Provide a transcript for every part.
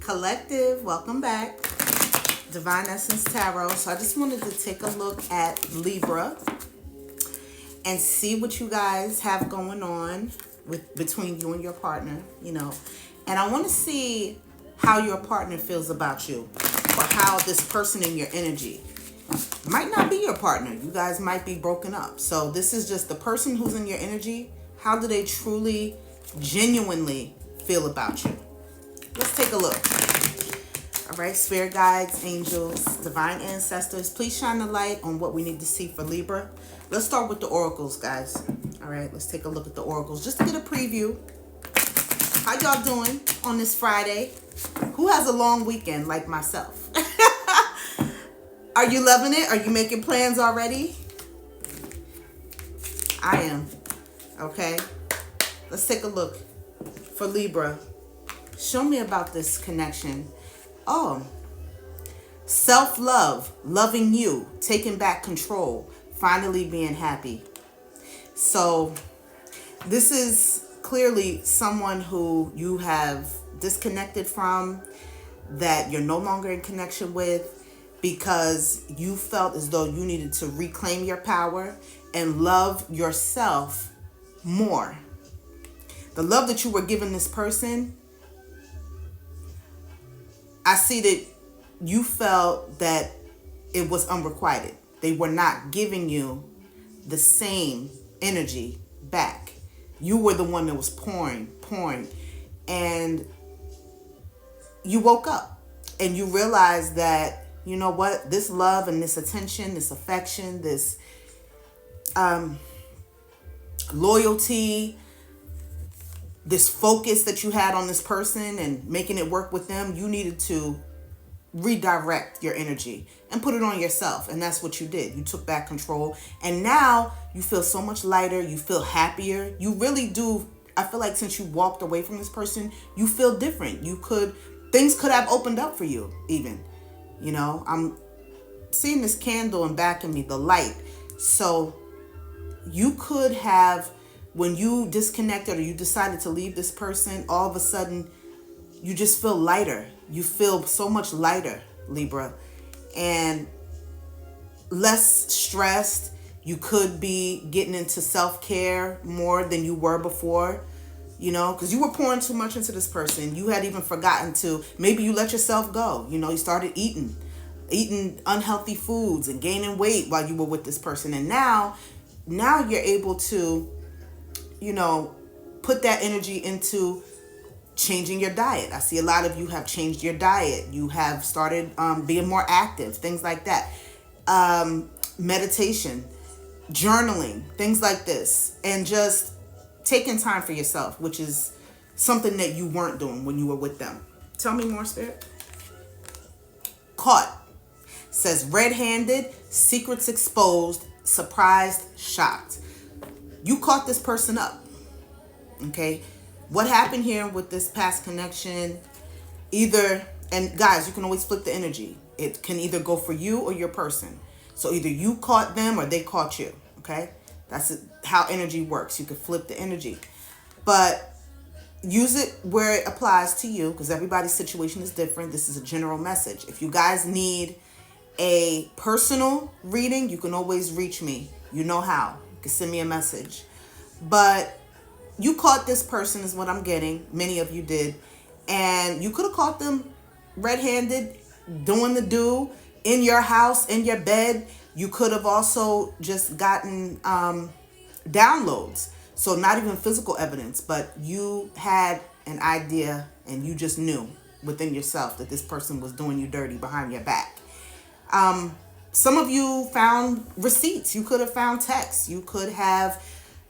Collective, welcome back. Divine Essence Tarot. So I just wanted to take a look at Libra and see what you guys have going on between you and your partner, And I want to see how your partner feels about you, or how this person in your energy might not be your partner. You guys might be broken up. So this is just the person who's in your energy. How do they truly, genuinely feel about you? Let's take a look. All right, spirit guides, angels, divine ancestors, please shine the light on what we need to see for Libra. Let's start with the oracles, guys. All right, let's take a look at the oracles just to get a preview. How y'all doing on this Friday? Who has a long weekend like myself? Are you loving it? Are you making plans already? I am. Okay. Let's take a look for Libra. Show me about this connection. Oh, self-love, loving you, taking back control, finally being happy. So this is clearly someone who you have disconnected from, that you're no longer in connection with, because you felt as though you needed to reclaim your power and love yourself more. The love that you were giving this person, I see that you felt that it was unrequited. They were not giving you the same energy back. You were the one that was pouring. And you woke up and you realized that, you know what, this love and this attention, this affection, this loyalty, this focus that you had on this person and making it work with them, you needed to redirect your energy and put it on yourself. And that's what you did. You took back control. And now you feel so much lighter. You feel happier. You really do. I feel like since you walked away from this person, you feel different. Things could have opened up for you even. I'm seeing this candle in back of me, the light. So you could have, when you disconnected or you decided to leave this person, all of a sudden you just feel lighter. You feel so much lighter, Libra, and less stressed. You could be getting into self-care more than you were before, because you were pouring too much into this person. You had even forgotten to, maybe you let yourself go. You started eating unhealthy foods and gaining weight while you were with this person. And now you're able to, put that energy into changing your diet. I see a lot of you have changed your diet. You have started being more active, things like that. Meditation, journaling, things like this. And just taking time for yourself, which is something that you weren't doing when you were with them. Tell me more, Spirit. Caught. Says red-handed, secrets exposed, surprised, shocked. You caught this person up. Okay? What happened here with this past connection? And guys, you can always flip the energy. It can either go for you or your person. So either you caught them or they caught you. Okay? That's how energy works. You can flip the energy. But use it where it applies to you, because everybody's situation is different. This is a general message. If you guys need a personal reading, you can always reach me. You know how. You can send me a message. But you caught this person is what I'm getting. Many of you did. And you could have caught them red-handed, doing the do in your house, in your bed. You could have also just gotten downloads. So not even physical evidence, but you had an idea and you just knew within yourself that this person was doing you dirty behind your back. Some of you found receipts. You could have found texts. You could have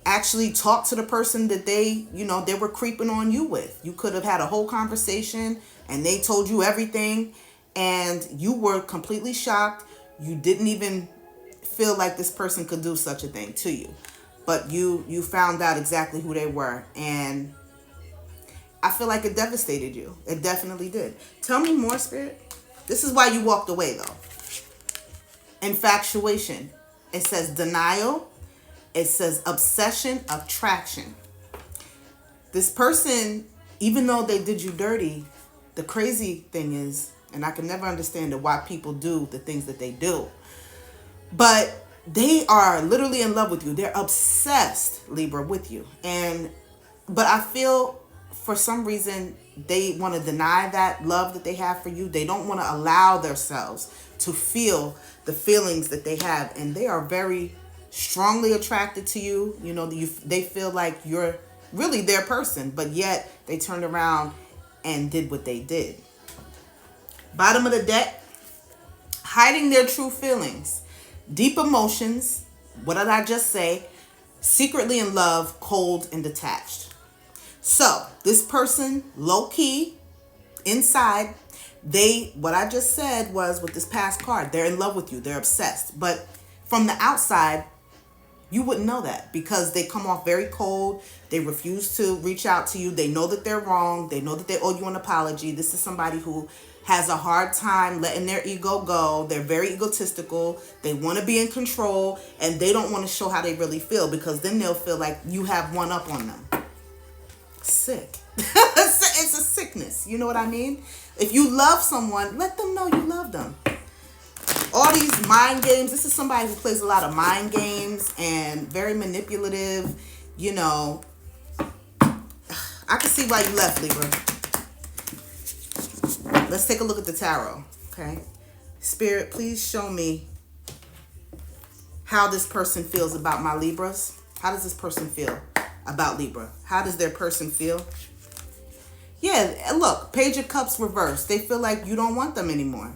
actually talked to the person that they were creeping on you with. You could have had a whole conversation and they told you everything and you were completely shocked. You didn't even feel like this person could do such a thing to you. But you found out exactly who they were. And I feel like it devastated you. It definitely did. Tell me more, Spirit. This is why you walked away, though. Infatuation. It says denial. It says obsession, attraction. This person, even though they did you dirty, the crazy thing is, and I can never understand why people do the things that they do, but they are literally in love with you. They're obsessed, Libra, with you. But I feel for some reason they want to deny that love that they have for you. They don't want to allow themselves to feel the feelings that they have. And they are very strongly attracted to you. You know, they feel like you're really their person, but yet they turned around and did what they did. Bottom of the deck, hiding their true feelings, deep emotions. What did I just say? Secretly in love, cold and detached. So this person, low key, inside, what I just said was with this past card, they're in love with you. They're obsessed. But from the outside, you wouldn't know that because they come off very cold. They refuse to reach out to you. They know that they're wrong. They know that they owe you an apology. This is somebody who has a hard time letting their ego go. They're very egotistical. They want to be in control, and they don't want to show how they really feel because then they'll feel like you have one up on them. Sick. It's a sickness. You know what I mean? If you love someone, let them know you love them. All these mind games. This is somebody who plays a lot of mind games and very manipulative. You know, I can see why you left, Libra. Let's take a look at the tarot. Okay. Spirit, please show me how this person feels about my Libras. How does this person feel about Libra? How does their person feel? Yeah, look, Page of Cups reversed. They feel like you don't want them anymore.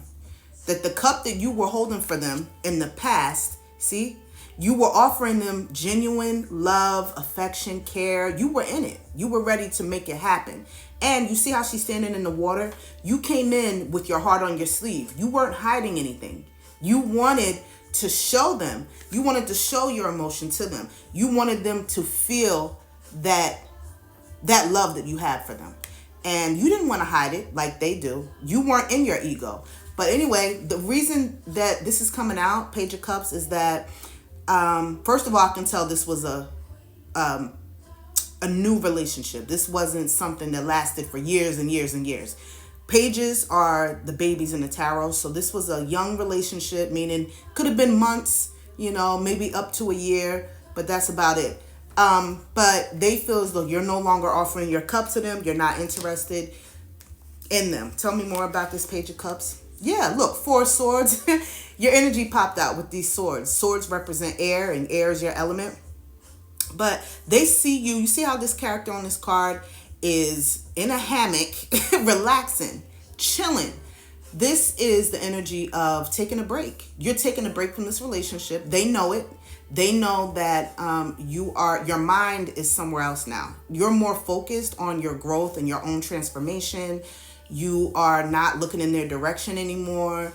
That the cup that you were holding for them in the past, see, you were offering them genuine love, affection, care. You were in it. You were ready to make it happen. And you see how she's standing in the water? You came in with your heart on your sleeve. You weren't hiding anything. You wanted to show them. You wanted to show your emotion to them. You wanted them to feel that love that you had for them. And you didn't want to hide it like they do. You weren't in your ego. But anyway, the reason that this is coming out, Page of Cups, is that, first of all, I can tell this was a new relationship. This wasn't something that lasted for years and years and years. Pages are the babies in the tarot. So this was a young relationship, meaning could have been months, you know, maybe up to a year, but that's about it. But they feel as though you're no longer offering your cup to them. You're not interested in them. Tell me more about this Page of Cups. Yeah, look, 4 swords. Your energy popped out with these swords. Swords represent air, and air is your element. But they see you. You see how this character on this card is in a hammock, relaxing, chilling. This is the energy of taking a break. You're taking a break from this relationship. They know it. They know that your mind is somewhere else now. You're more focused on your growth and your own transformation. You are not looking in their direction anymore.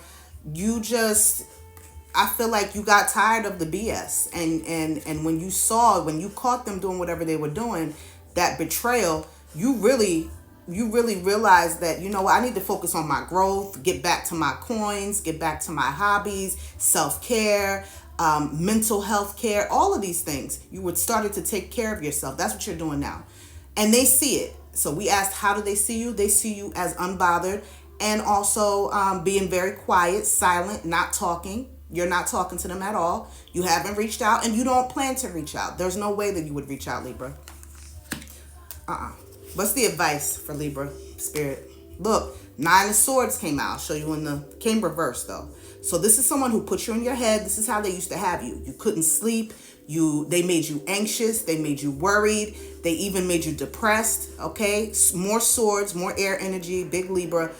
I feel like you got tired of the BS. And when you caught them doing whatever they were doing, that betrayal, you really realized that, you know what, I need to focus on my growth, get back to my coins, get back to my hobbies, self-care, mental health care, all of these things. You would started to take care of yourself. That's what you're doing now. And they see it. So we asked, how do they see you? They see you as unbothered and also being very quiet, silent, not talking. You're not talking to them at all. You haven't reached out and you don't plan to reach out. There's no way that you would reach out, Libra. What's the advice for Libra, Spirit? Look, 9 of Swords came out. I'll show you came reversed though. So this is someone who put you in your head. This is how they used to have you. You couldn't sleep. They made you anxious. They made you worried. They even made you depressed. Okay. More swords, more air energy, big Libra.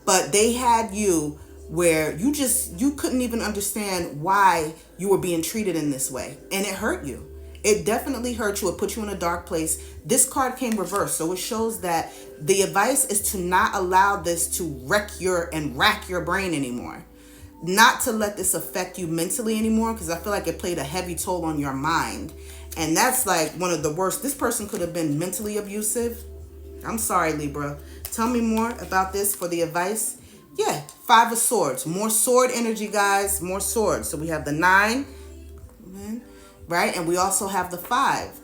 But they had you where you couldn't even understand why you were being treated in this way. And it hurt you. It definitely hurt you. It put you in a dark place. This card came reversed. So it shows that the advice is to not allow this to rack your brain anymore. Not to let this affect you mentally anymore, because I feel like it played a heavy toll on your mind. And that's like one of the worst. This person could have been mentally abusive. I'm sorry, Libra. Tell me more about this for the advice. Yeah, 5 of Swords. More sword energy, guys. More swords. So we have the 9, right? And we also have the 5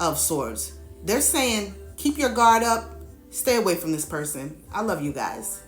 of Swords. They're saying, keep your guard up. Stay away from this person. I love you guys.